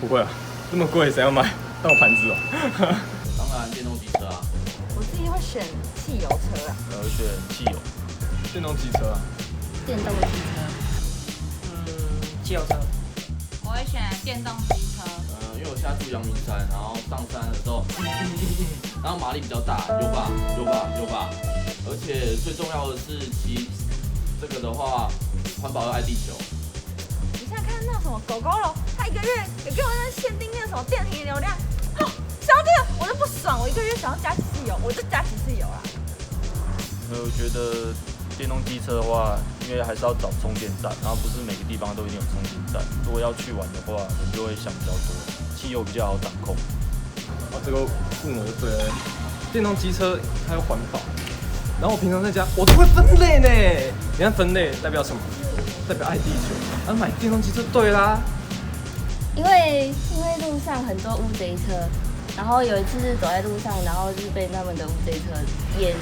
不会啊，这么贵谁要买？当我盘子哦。当然电动机车啊，我自己会选汽油车啊。选汽油。电动机车啊，电动机车，汽油车。我会选电动机车。因为我现在住阳明山，然后上山的时候，然后马力比较大，有把，而且最重要的是骑这个的话，环保又爱地球。你现在看那种什么狗狗肉，它一个月有给我那限定那个什么电瓶流量，想到这个我就不爽，我一个月想要加几次油，我就加几次油啦。我觉得电动机车的话，因为还是要找充电站，然后不是每个地方都一定有充电站。如果要去玩的话，你就会想比较多，汽油比较好掌控。这个问我就对了。电动机车它要环保，然后我平常在家我都会分类呢。你看分类代表什么？代表爱地球。买电动机车对啦。因为路上很多乌贼车，然后有一次是走在路上，然后就是被他们的乌贼车也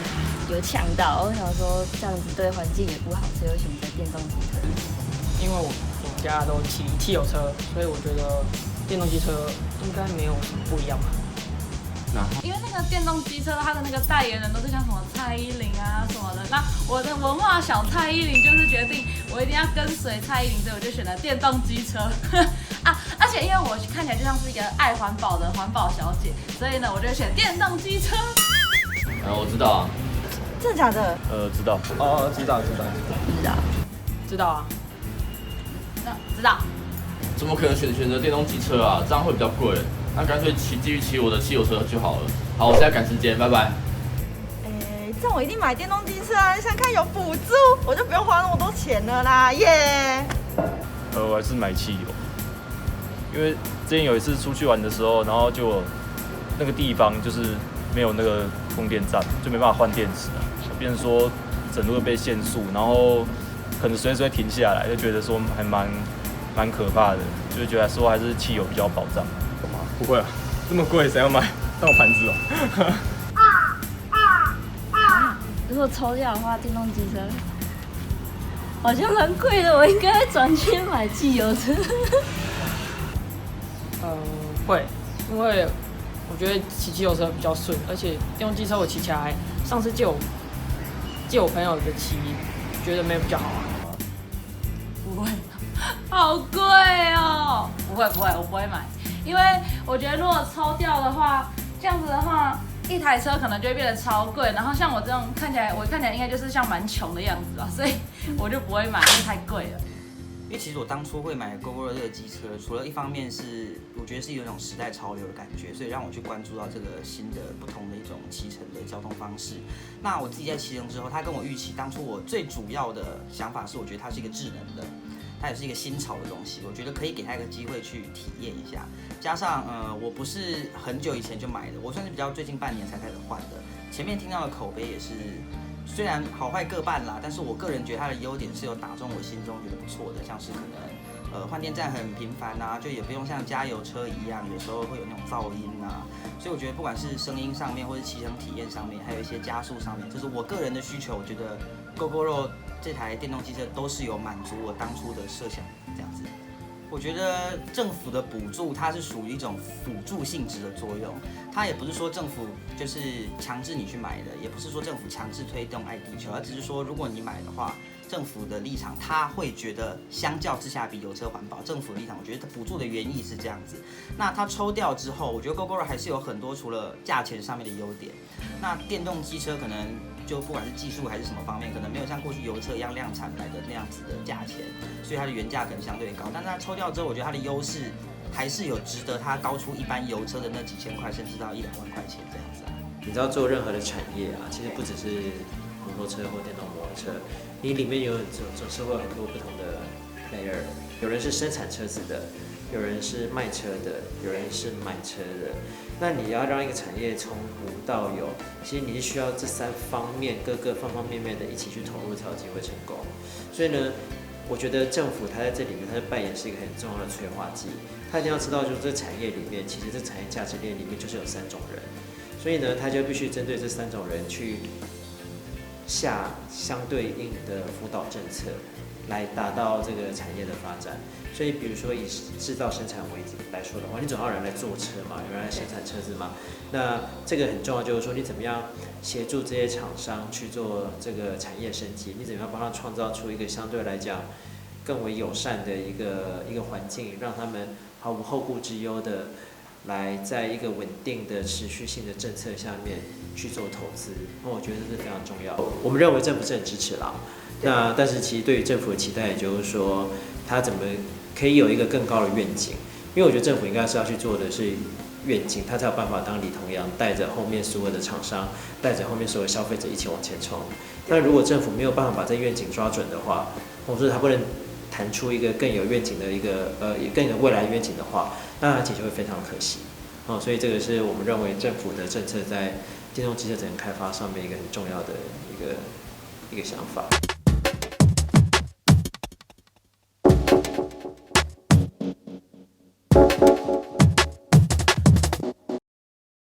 有呛到，我想说这样子对环境也不好，所以我选择电动机车。因为我家都骑汽油车，所以我觉得电动机车应该没有什么不一样吧。因为那个电动机车，它的那个代言人都是像什么蔡依林啊什么的。那我的文化小蔡依林就是决定我一定要跟随蔡依林，所以我就选了电动机车啊！而且因为我看起来就像是一个爱环保的环保小姐，所以呢，我就选电动机车。我知道啊，真的假的？知道。知道。知道啊。知道。怎么可能选择电动机车啊？这样会比较贵。那干脆继续骑我的汽油车就好了。好，我现在赶时间，拜拜。这样我一定买电动机车啊！想看有补助，我就不用花那么多钱了啦，耶！我还是买汽油，因为之前有一次出去玩的时候，然后就那个地方就是没有那个供电站，就没办法换电池啊，变成说整路被限速，然后可能随时会停下来，就觉得说还蛮可怕的，就觉得说还是汽油比较保障。不会啊，这么贵谁要买？当我盘子哦。如果抽掉的话，电动机车好像蛮贵的，我应该转去买汽油车。会，因为我觉得骑汽油车比较顺，而且电动机车我骑起来，上次借我朋友的骑，觉得没有比较好啊。不会，好贵哦！不会，我不会买，因为我觉得如果抽掉的话，这样子的话，一台车可能就会变得超贵。然后像我这种看起来应该就是像蛮穷的样子吧，所以我就不会买，因为太贵了。因为其实我当初会买 GoGo 这个机车，除了一方面是我觉得是有一种时代潮流的感觉，所以让我去关注到这个新的不同的一种骑乘的交通方式。那我自己在骑乘之后，它跟我预期当初我最主要的想法是，我觉得它是一个智能的，它也是一个新潮的东西，我觉得可以给它一个机会去体验一下。加上我不是很久以前就买的，我算是比较最近半年才开始换的。前面听到的口碑也是。虽然好坏各半啦，但是我个人觉得它的优点是有打中我心中觉得不错的，像是可能换电站很频繁啊，就也不用像加油车一样，有时候会有那种噪音啊，所以我觉得不管是声音上面，或是骑乘体验上面，还有一些加速上面，就是我个人的需求，我觉得 GoGoRo 这台电动机车都是有满足我当初的设想这样子。我觉得政府的补助它是属于一种辅助性质的作用，它也不是说政府就是强制你去买的，也不是说政府强制推动爱地球，而只是说如果你买的话，政府的立场他会觉得相较之下比油车环保。政府的立场，我觉得它补助的原意是这样子。那它抽掉之后，我觉得 GoGoRo 还是有很多除了价钱上面的优点。那电动机车可能就不管是技术还是什么方面，可能没有像过去油车一样量产来的那样子的价钱，所以它的原价可能相对高。但是它抽掉之后，我觉得它的优势还是有值得它高出一般油车的那几千块，甚至到1-2万块钱这样子。你知道做任何的产业啊，其实不只是摩托车或电动摩托车，你里面总是会有很多不同的 player， 有人是生产车子的，有人是卖车的，有人是买车的。那你要让一个产业从无到有，其实你是需要这3方面各个方方面面的一起去投入，才有机会成功。所以呢，我觉得政府它在这里面，它扮演是一个很重要的催化剂。它一定要知道，就是这产业里面，其实这产业价值链里面就是有3种人，所以呢，它就必须针对这3种人去下相对应的辅导政策，来达到这个产业的发展。所以，比如说以制造生产为主来说的话，你总要有人来做车嘛，有人来生产车子嘛。那这个很重要，就是说你怎么样协助这些厂商去做这个产业升级，你怎么样帮他创造出一个相对来讲更为友善的一个环境，让他们毫无后顾之忧的来在一个稳定的持续性的政策下面去做投资。那我觉得这是非常重要。我们认为政府是很支持啦。那但是其实对于政府的期待，也就是说，他怎么可以有一个更高的愿景？因为我觉得政府应该是要去做的是愿景，他才有办法当领头羊，带着后面所有的厂商，带着后面所有消费者一起往前冲。那如果政府没有办法把这愿景抓准的话，或者说他不能谈出一个更有愿景的一个更有未来愿景的话，那其实会非常可惜。所以这个是我们认为政府的政策在电动机车整个开发上面一个很重要的一个想法。